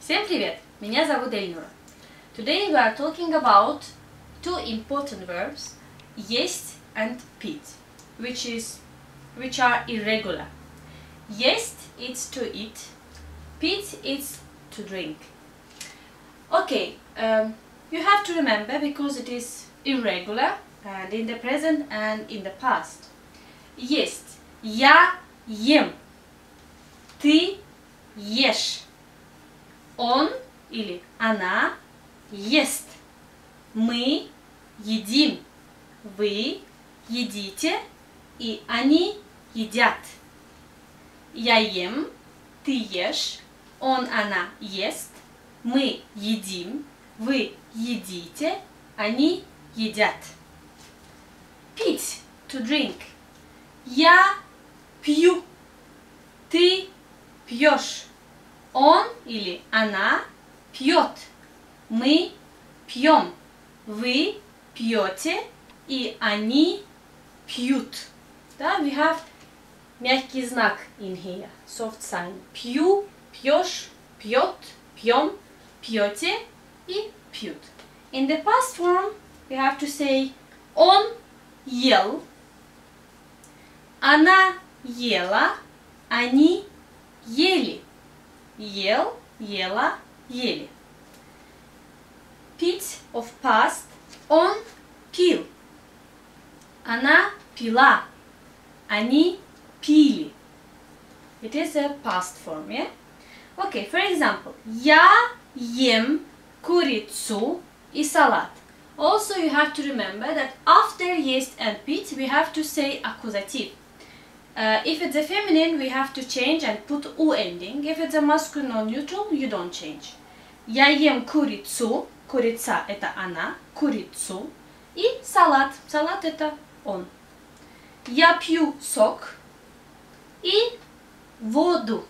Всем привет! Меня зовут Эльнура. Today we are talking about two important verbs, есть and pить, which are irregular. Есть it's to eat, pить it's to drink. Okay, you have to remember because it is irregular and in the present and in the past. Есть. Я ем. Ты ешь. Он или она ест. Мы едим. Вы едите. И они едят. Я ем. Ты ешь. Он, она ест. Мы едим. Вы едите. Они едят. Пить. To drink. Я пью. Ты пьешь. Он или она пьет. Мы пьем. Вы пьете. И они пьют. Да, we have мягкий знак in here. Soft sign. Пью, пьешь, пьет, пьем, пьете и пьют. In the past form, we have to say он ел. Она ела. Они ели. Ел, ела, ели. Пить of past. Он пил. Она пила. Они пили. It is a past form, yeah? Okay, for example. Я ем курицу и салат. Also, you have to remember that after есть and пить, we have to say accusative. If it's a feminine, we have to change and put U ending. If it's a masculine or neutral, you don't change. Я ем курицу. Курица – это она. Курицу. И салат. Салат – это он. Я пью сок. И воду.